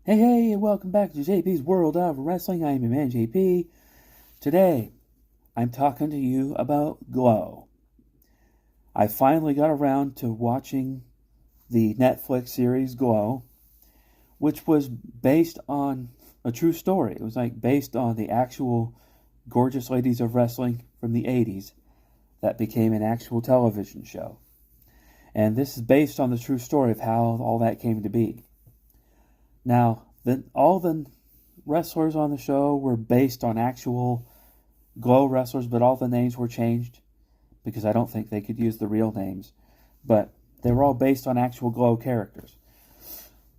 Hey, welcome back to J.P.s World of Wrestling. I'm your man, J.P. Today, I'm talking to you about Glow. I finally got around to watching the Netflix series Glow, which was based on a true story. It was based on the actual gorgeous ladies of wrestling from the 80s that became an actual television show. And this is based on the true story of how all that came to be. Now, all the wrestlers on the show were based on actual Glow wrestlers, but all the names were changed because I don't think they could use the real names. But they were all based on actual Glow characters.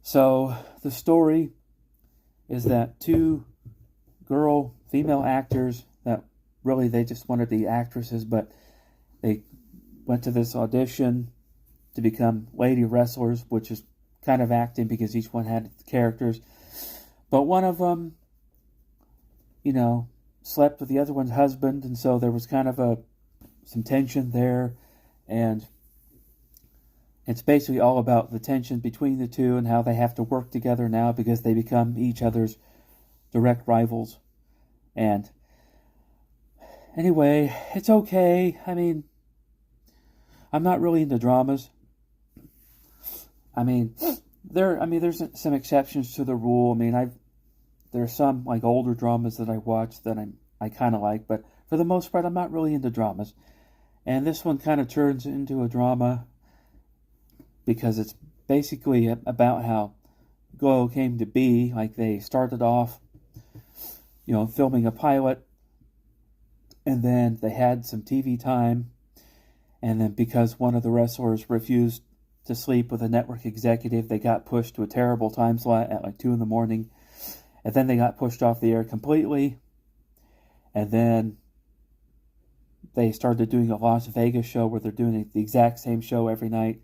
So the story is that two female actors that really they just wanted the actresses, but they went to this audition to become lady wrestlers, which is kind of acting because each one had characters. But one of them, slept with the other one's husband, and so there was kind of some tension there. And it's basically all about the tension between the two and how they have to work together now because they become each other's direct rivals. And anyway, it's okay. I mean, I'm not really into dramas. There's some exceptions to the rule. There's some older dramas that I watch that I kind of like, but for the most part, I'm not really into dramas. And this one kind of turns into a drama because it's basically about how Glow came to be. They started off, filming a pilot, and then they had some TV time, and then because one of the wrestlers refused to sleep with a network executive, they got pushed to a terrible time slot at 2 a.m. And then they got pushed off the air completely. And then they started doing a Las Vegas show where they're doing the exact same show every night.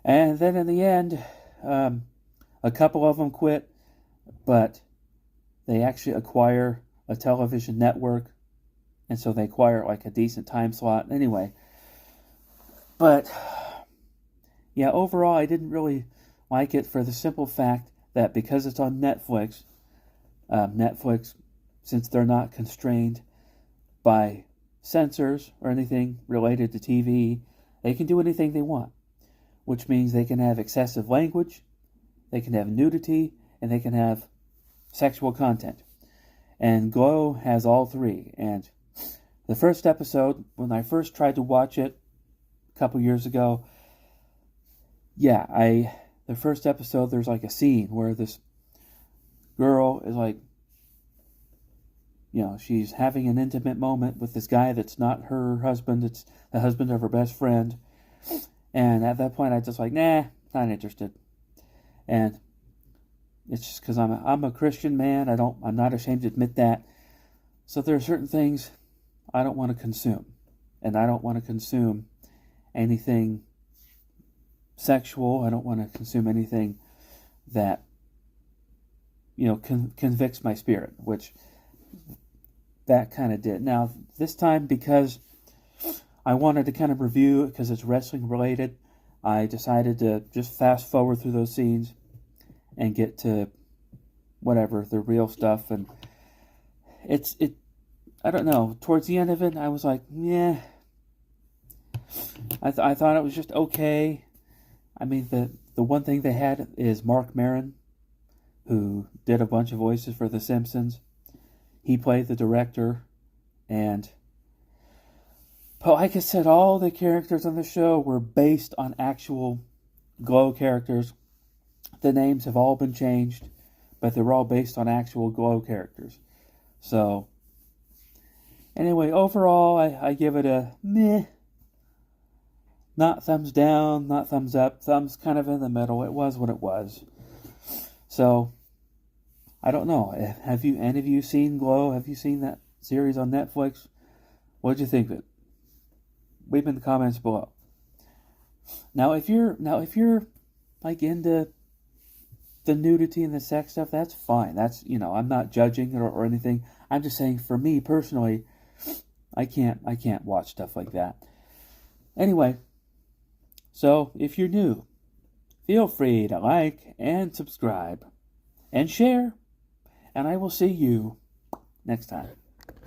And then in the end, a couple of them quit, but they actually acquire a television network. And so they acquire a decent time slot. Anyway, but yeah, overall, I didn't really like it for the simple fact that because it's on Netflix, since they're not constrained by censors or anything related to TV, they can do anything they want, which means they can have excessive language, they can have nudity, and they can have sexual content. And Glow has all three. And the first episode, when I first tried to watch it a couple years ago, the first episode, there's a scene where this girl is she's having an intimate moment with this guy that's not her husband, it's the husband of her best friend. And at that point, I just nah, not interested. And it's just because I'm a Christian man. I'm not ashamed to admit that. So there are certain things I don't want to consume, and I don't want to consume anything sexual. I don't want to consume anything that convicts my spirit, which that kind of did. Now this time, because I wanted to kind of review because it's wrestling related, I decided to just fast forward through those scenes and get to whatever the real stuff. And I don't know, towards the end of it I was yeah, I thought it was just okay. The one thing they had is Mark Maron, who did a bunch of voices for The Simpsons. He played the director, but like I said, all the characters on the show were based on actual Glow characters. The names have all been changed, but they're all based on actual Glow characters. So, anyway, overall, I give it a meh. Not thumbs down, not thumbs up, thumbs kind of in the middle. It was what it was. So, I don't know. Have any of you seen Glow? Have you seen that series on Netflix? What'd you think of it? Leave in the comments below. Now, if you're into the nudity and the sex stuff, that's fine. That's I'm not judging or anything. I'm just saying, for me personally, I can't watch stuff like that. Anyway. So, if you're new, feel free to like and subscribe. and share. And I will see you next time.